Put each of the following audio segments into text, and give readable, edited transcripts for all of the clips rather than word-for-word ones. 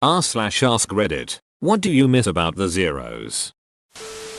r/ask Reddit. What do you miss about the zeros?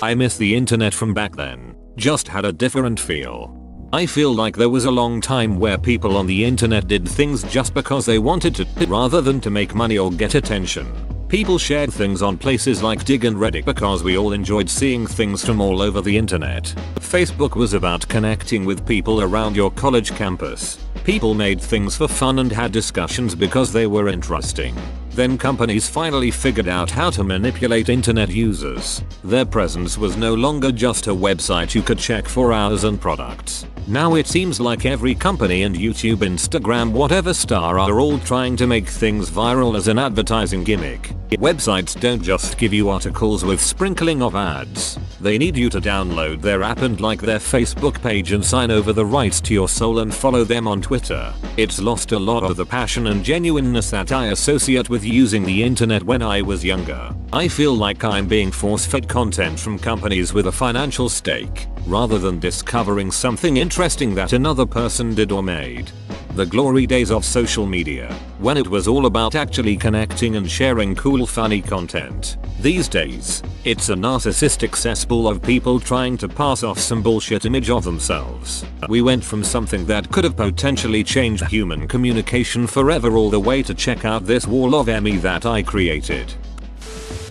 I miss the internet from back then. Just had a different feel. I feel like there was a long time where people on the internet did things just because they wanted to rather than to make money or get attention. People shared things on places like Dig and Reddit because we all enjoyed seeing things from all over the internet. Facebook was about connecting with people around your college campus. People made things for fun and had discussions because they were interesting. Then companies finally figured out how to manipulate internet users. Their presence was no longer just a website you could check for hours and products. Now it seems like every company and YouTube, Instagram, whatever star are all trying to make things viral as an advertising gimmick. Websites don't just give you articles with sprinkling of ads. They need you to download their app and like their Facebook page and sign over the rights to your soul and follow them on Twitter. It's lost a lot of the passion and genuineness that I associate with using the internet when I was younger. I feel like I'm being force-fed content from companies with a financial stake, rather than discovering something interesting that another person did or made. The glory days of social media, when it was all about actually connecting and sharing cool funny content. These days, it's a narcissistic cesspool of people trying to pass off some bullshit image of themselves. We went from something that could have potentially changed human communication forever all the way to check out this wall of ME that I created.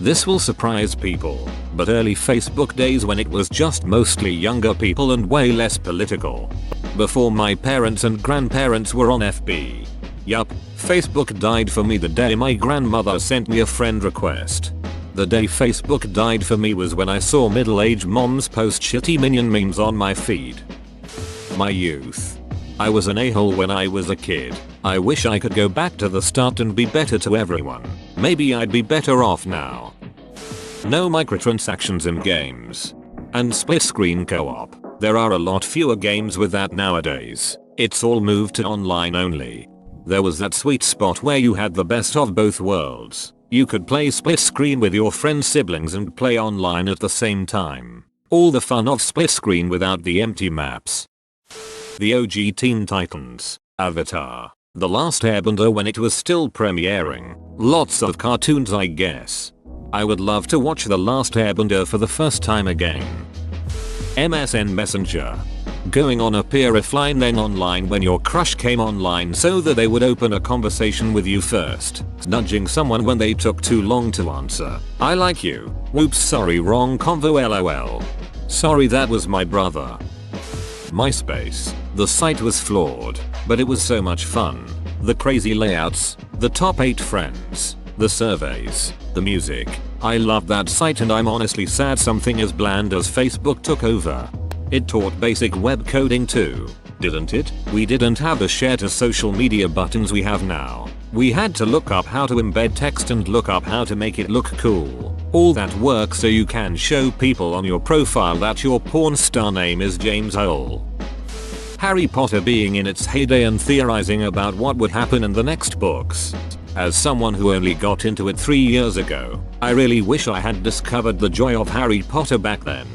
This will surprise people, but early Facebook days when it was just mostly younger people and way less political. Before my parents and grandparents were on FB. Yup, Facebook died for me the day my grandmother sent me a friend request. The day Facebook died for me was when I saw middle-aged moms post shitty minion memes on my feed. My youth. I was an a-hole when I was a kid. I wish I could go back to the start and be better to everyone. Maybe I'd be better off now. No microtransactions in games. And split screen co-op. There are a lot fewer games with that nowadays. It's all moved to online only. There was that sweet spot where you had the best of both worlds. You could play split screen with your friends' siblings and play online at the same time. All the fun of split screen without the empty maps. The OG Teen Titans, Avatar, The Last Airbender when it was still premiering. Lots of cartoons, I guess. I would love to watch The Last Airbender for the first time again. MSN Messenger. Going on a peer offline then online when your crush came online so that they would open a conversation with you first. Nudging someone when they took too long to answer. I like you. Whoops, sorry, wrong convo, lol. Sorry, that was my brother. MySpace. The site was flawed, but it was so much fun. The crazy layouts, the top 8 friends, the surveys, the music. I loved that site and I'm honestly sad something as bland as Facebook took over. It taught basic web coding too, didn't it? We didn't have the share to social media buttons we have now. We had to look up how to embed text and look up how to make it look cool. All that work so you can show people on your profile that your porn star name is James Hole. Harry Potter being in its heyday and theorizing about what would happen in the next books. As someone who only got into it 3 years ago, I really wish I had discovered the joy of Harry Potter back then.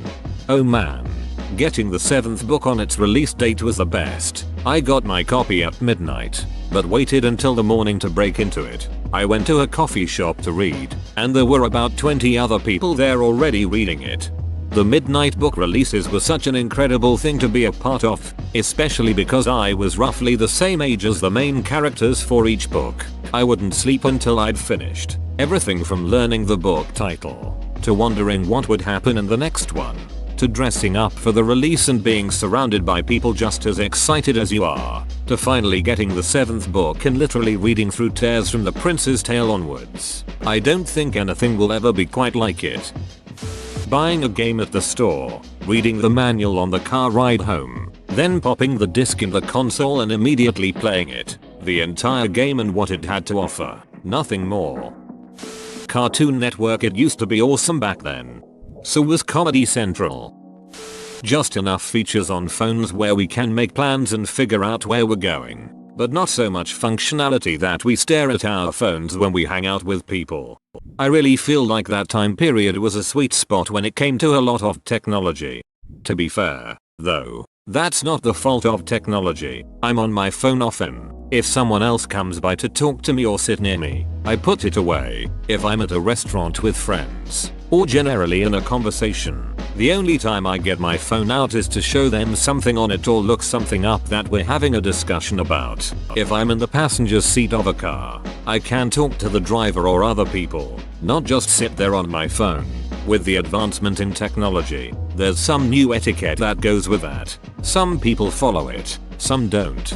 Oh man. Getting the 7th book on its release date was the best. I got my copy at midnight, but waited until the morning to break into it. I went to a coffee shop to read, and there were about 20 other people there already reading it. The midnight book releases were such an incredible thing to be a part of, especially because I was roughly the same age as the main characters for each book. I wouldn't sleep until I'd finished. Everything from learning the book title, to wondering what would happen in the next one, to dressing up for the release and being surrounded by people just as excited as you are, to finally getting the 7th book and literally reading through tears from The Prince's Tale onwards. I don't think anything will ever be quite like it. Buying a game at the store, reading the manual on the car ride home, then popping the disc in the console and immediately playing it. The entire game and what it had to offer. Nothing more. Cartoon Network, it used to be awesome back then. So was Comedy Central. Just enough features on phones where we can make plans and figure out where we're going, but not so much functionality that we stare at our phones when we hang out with people. I really feel like that time period was a sweet spot when it came to a lot of technology. To be fair, though, That's not the fault of technology. I'm on my phone often. If someone else comes by to talk to me or sit near me, I put it away. If I'm at a restaurant with friends, or generally in a conversation, the only time I get my phone out is to show them something on it or look something up that we're having a discussion about. If I'm in the passenger seat of a car, I can talk to the driver or other people, not just sit there on my phone. With the advancement in technology, there's some new etiquette that goes with that. Some people follow it, some don't.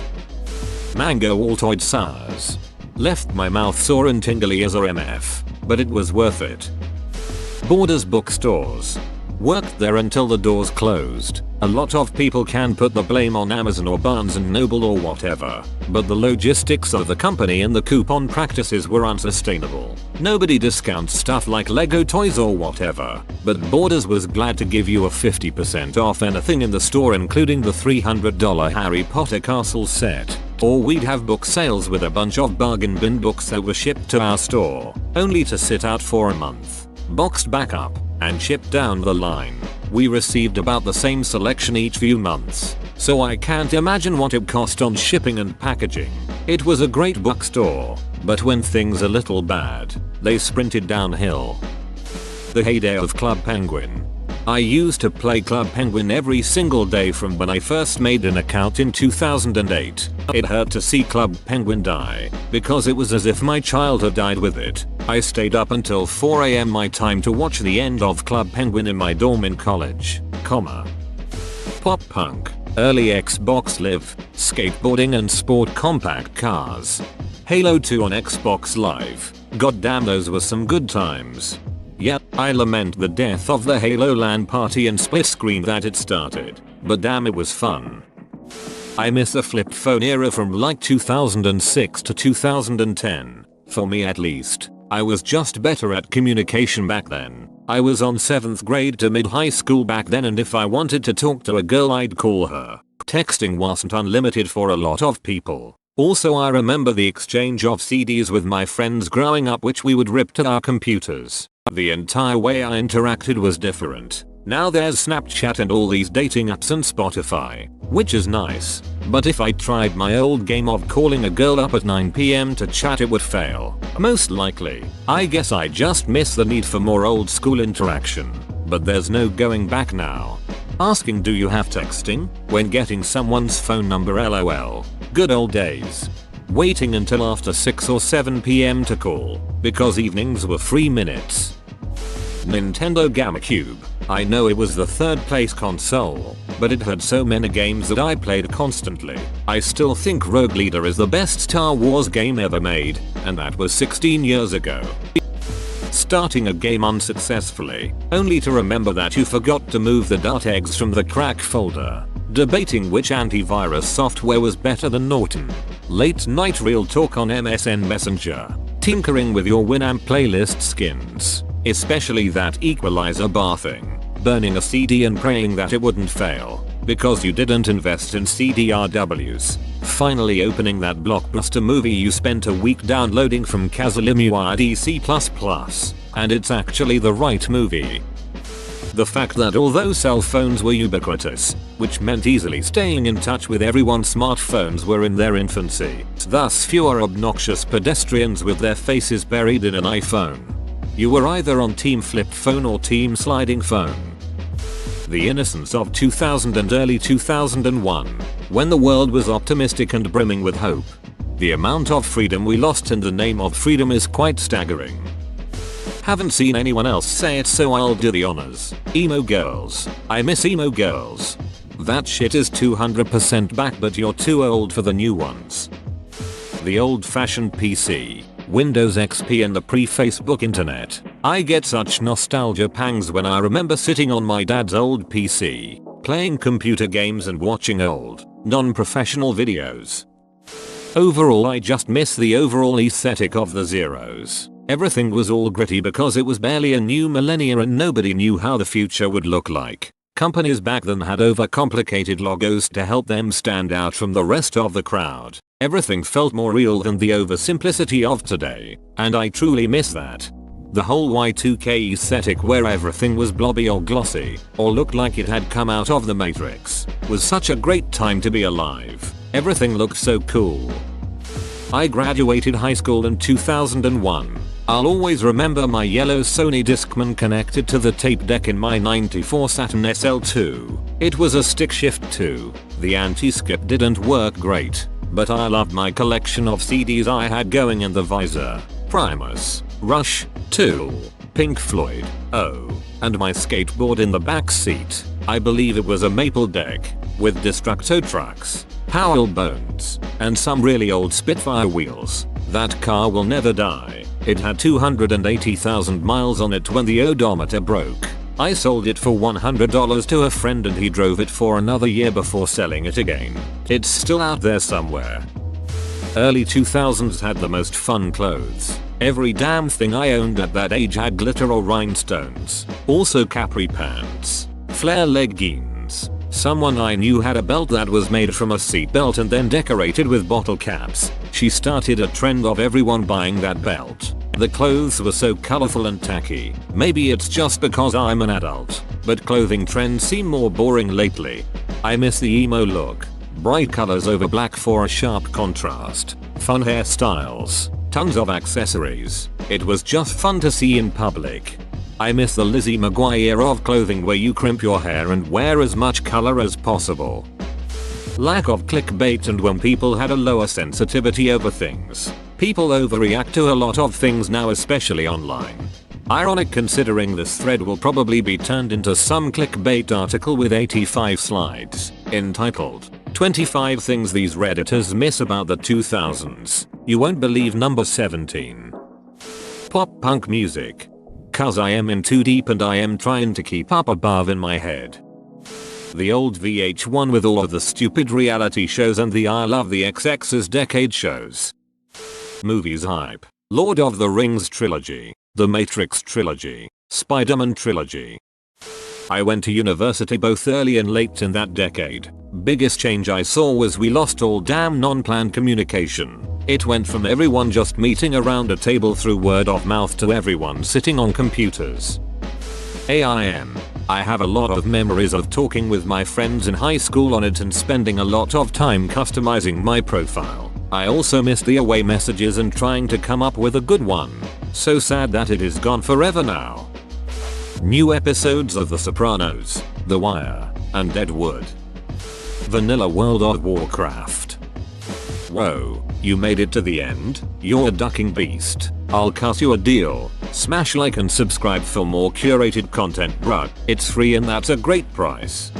Mango Altoid SARS. Left my mouth sore and tingly as a MF, but it was worth it. Borders bookstores. Worked there until the doors closed. A lot of people can put the blame on Amazon or Barnes & Noble or whatever, but the logistics of the company and the coupon practices were unsustainable. Nobody discounts stuff like Lego toys or whatever, but Borders was glad to give you a 50% off anything in the store, including the $300 Harry Potter Castle set. Or we'd have book sales with a bunch of bargain bin books that were shipped to our store, only to sit out for a month, boxed back up, and shipped down the line. We received about the same selection each few months, so I can't imagine what it cost on shipping and packaging. It was a great bookstore, but when things a little bad, they sprinted downhill. The heyday of Club Penguin. I used to play Club Penguin every single day from when I first made an account in 2008. It hurt to see Club Penguin die, because it was as if my childhood died with it. I stayed up until 4 AM my time to watch the end of Club Penguin in my dorm in college, Pop punk, early Xbox Live, skateboarding and sport compact cars. Halo 2 on Xbox Live. Goddamn, those were some good times. Yep, I lament the death of the Halo LAN party and split screen that it started, but damn, it was fun. I miss the flip phone era from like 2006 to 2010, for me at least. I was just better at communication back then. I was on 7th grade to mid-high school back then, and if I wanted to talk to a girl I'd call her. Texting wasn't unlimited for a lot of people. Also, I remember the exchange of CDs with my friends growing up, which we would rip to our computers. The entire way I interacted was different. Now there's Snapchat and all these dating apps and Spotify, which is nice, but if I tried my old game of calling a girl up at 9 PM to chat, it would fail. Most likely. I guess I just miss the need for more old school interaction, but there's no going back now. Asking do you have texting when getting someone's phone number, LOL. Good old days. Waiting until after 6 or 7 PM to call, because evenings were free minutes. Nintendo GameCube. I know it was the third place console, but it had so many games that I played constantly. I still think Rogue Leader is the best Star Wars game ever made, and that was 16 years ago. Starting a game unsuccessfully, only to remember that you forgot to move the .exe from the crack folder. Debating which antivirus software was better than Norton. Late night real talk on MSN Messenger. Tinkering with your Winamp playlist skins, especially that equalizer bar thing. Burning a CD and praying that it wouldn't fail, because you didn't invest in CDRWs. Finally opening that blockbuster movie you spent a week downloading from Kazalimuadc++, and it's actually the right movie. The fact that although cell phones were ubiquitous, which meant easily staying in touch with everyone, smartphones were in their infancy, thus fewer obnoxious pedestrians with their faces buried in an iPhone. You were either on team flip phone or team sliding phone. The innocence of 2000 and early 2001, when the world was optimistic and brimming with hope. The amount of freedom we lost in the name of freedom is quite staggering. Haven't seen anyone else say it, so I'll do the honors. Emo girls. I miss emo girls. That shit is 200% back, but you're too old for the new ones. The old-fashioned PC, Windows XP and the pre-Facebook internet. I get such nostalgia pangs when I remember sitting on my dad's old PC, playing computer games and watching old, non-professional videos. Overall, I just miss the overall aesthetic of the zeros. Everything was all gritty because it was barely a new millennia and nobody knew how the future would look like. Companies back then had overcomplicated logos to help them stand out from the rest of the crowd. Everything felt more real than the oversimplicity of today, and I truly miss that. The whole Y2K aesthetic where everything was blobby or glossy, or looked like it had come out of the Matrix, was such a great time to be alive. Everything looked so cool. I graduated high school in 2001. I'll always remember my yellow Sony Discman connected to the tape deck in my 94 Saturn SL2. It was a stick shift too. The anti-skip didn't work great, but I loved my collection of CDs I had going in the visor. Primus, Rush, Tool, Pink Floyd, and my skateboard in the back seat. I believe it was a maple deck, with Destructo trucks, Powell bones, and some really old Spitfire wheels. That car will never die. It had 280,000 miles on it when the odometer broke. I sold it for $100 to a friend and he drove it for another year before selling it again. It's still out there somewhere. Early 2000s had the most fun clothes. Every damn thing I owned at that age had glitter or rhinestones. Also capri pants, flare leggings. Someone I knew had a belt that was made from a seatbelt and then decorated with bottle caps. She started a trend of everyone buying that belt. The clothes were so colorful and tacky. Maybe it's just because I'm an adult, but clothing trends seem more boring lately. I miss the emo look. Bright colors over black for a sharp contrast. Fun hairstyles. Tons of accessories. It was just fun to see in public. I miss the Lizzie McGuire of clothing where you crimp your hair and wear as much color as possible. Lack of clickbait and when people had a lower sensitivity over things. People overreact to a lot of things now, especially online. Ironic considering this thread will probably be turned into some clickbait article with 85 slides, entitled 25 Things These Redditors Miss About the 2000s. You won't believe number 17. Pop punk music. Cause I am in too deep and I am trying to keep up above in my head. The old VH1 with all of the stupid reality shows and the I Love the XX's decade shows. Movies hype. Lord of the Rings trilogy, The Matrix trilogy, Spider-Man trilogy. I went to university both early and late in that decade. Biggest change I saw was we lost all damn non-planned communication. It went from everyone just meeting around a table through word of mouth to everyone sitting on computers. AIM. I have a lot of memories of talking with my friends in high school on it and spending a lot of time customizing my profile. I also miss the away messages and trying to come up with a good one. So sad that it is gone forever now. New episodes of The Sopranos, The Wire, and Deadwood. Vanilla World of Warcraft. Whoa, you made it to the end? You're a ducking beast. I'll cut you a deal. Smash like and subscribe for more curated content, bruh. It's free and that's a great price.